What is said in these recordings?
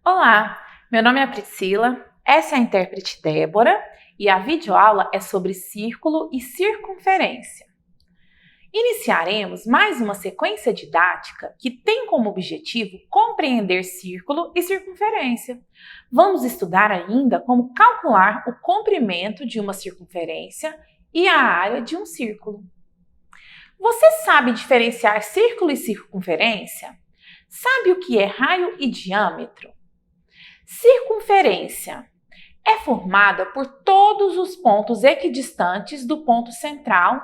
Olá, meu nome é Priscila, essa é a intérprete Débora e a videoaula é sobre círculo e circunferência. Iniciaremos mais uma sequência didática que tem como objetivo compreender círculo e circunferência. Vamos estudar ainda como calcular o comprimento de uma circunferência e a área de um círculo. Você sabe diferenciar círculo e circunferência? Sabe o que é raio e diâmetro? Circunferência é formada por todos os pontos equidistantes do ponto central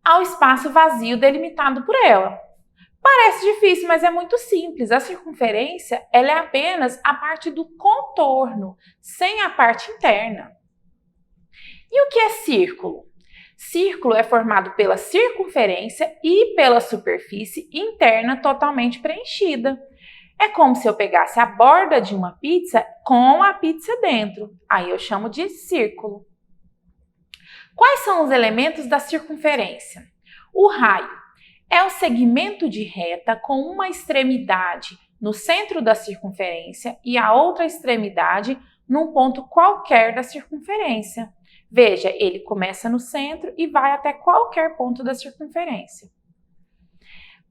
ao espaço vazio delimitado por ela. Parece difícil, mas é muito simples. A circunferência ela é apenas a parte do contorno, sem a parte interna. E o que é círculo? Círculo é formado pela circunferência e pela superfície interna totalmente preenchida. É como se eu pegasse a borda de uma pizza com a pizza dentro. Aí eu chamo de círculo. Quais são os elementos da circunferência? O raio é o segmento de reta com uma extremidade no centro da circunferência e a outra extremidade num ponto qualquer da circunferência. Veja, ele começa no centro e vai até qualquer ponto da circunferência.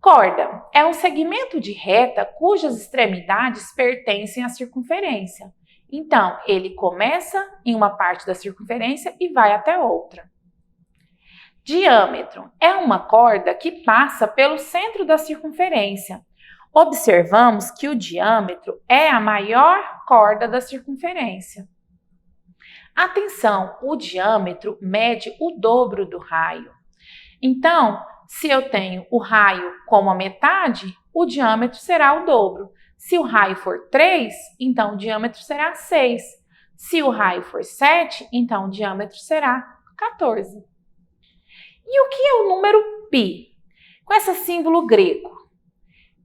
Corda é um segmento de reta cujas extremidades pertencem à circunferência. Então, ele começa em uma parte da circunferência e vai até outra. Diâmetro é uma corda que passa pelo centro da circunferência. Observamos que o diâmetro é a maior corda da circunferência. Atenção, o diâmetro mede o dobro do raio. Então, se eu tenho o raio como a metade, o diâmetro será o dobro. Se o raio for 3, então o diâmetro será 6. Se o raio for 7, então o diâmetro será 14. E o que é o número π? Com esse símbolo grego.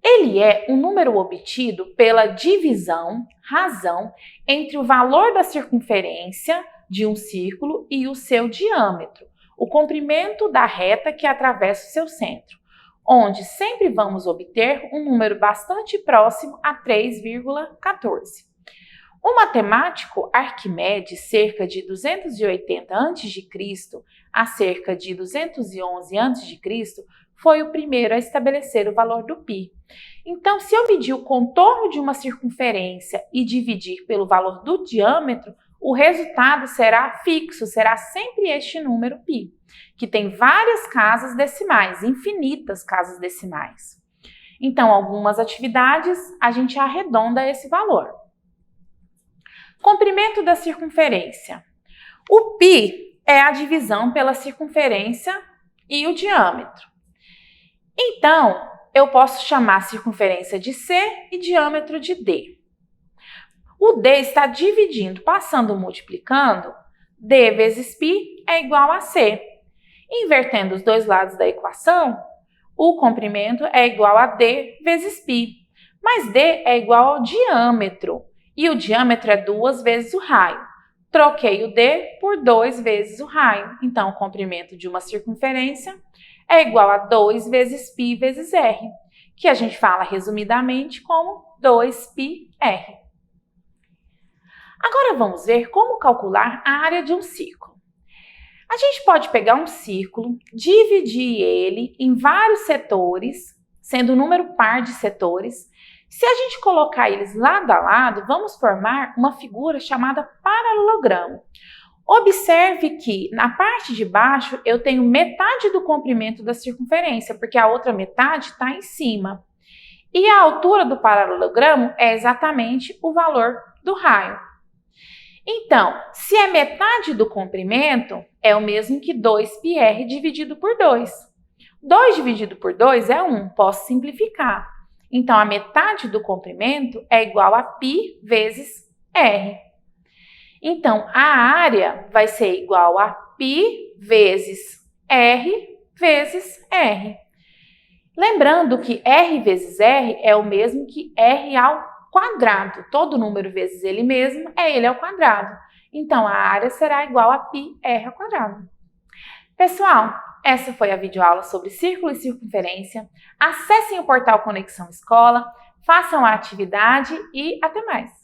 Ele é um número obtido pela divisão, razão, entre o valor da circunferência de um círculo e o seu diâmetro, o comprimento da reta que atravessa o seu centro, onde sempre vamos obter um número bastante próximo a 3,14. O matemático Arquimedes, cerca de 280 a.C. a cerca de 211 a.C., foi o primeiro a estabelecer o valor do π. Então, se eu medir o contorno de uma circunferência e dividir pelo valor do diâmetro, o resultado será fixo, será sempre este número π, que tem várias casas decimais, infinitas casas decimais. Então, algumas atividades a gente arredonda esse valor. Comprimento da circunferência. O π é a divisão pela circunferência e o diâmetro. Então, eu posso chamar a circunferência de C e diâmetro de D. O D está dividindo, passando multiplicando, D vezes π é igual a C. Invertendo os dois lados da equação, o comprimento é igual a D vezes π. Mas D é igual ao diâmetro, e o diâmetro é 2 vezes o raio. Troquei o D por 2 vezes o raio. Então, o comprimento de uma circunferência é igual a 2 vezes π vezes r, que a gente fala resumidamente como 2πr. Agora vamos ver como calcular a área de um círculo. A gente pode pegar um círculo, dividir ele em vários setores, sendo um número par de setores. Se a gente colocar eles lado a lado, vamos formar uma figura chamada paralelogramo. Observe que na parte de baixo eu tenho metade do comprimento da circunferência, porque a outra metade está em cima. E a altura do paralelogramo é exatamente o valor do raio. Então, se é metade do comprimento, é o mesmo que 2πr dividido por 2. 2 dividido por 2 é 1, posso simplificar. Então, a metade do comprimento é igual a π vezes r. Então, a área vai ser igual a π vezes r vezes r. Lembrando que r vezes r é o mesmo que r ao quadrado. Todo número vezes ele mesmo é ele ao quadrado. Então, a área será igual a πr ao quadrado. Pessoal, essa foi a videoaula sobre círculo e circunferência. Acessem o portal Conexão Escola, façam a atividade e até mais!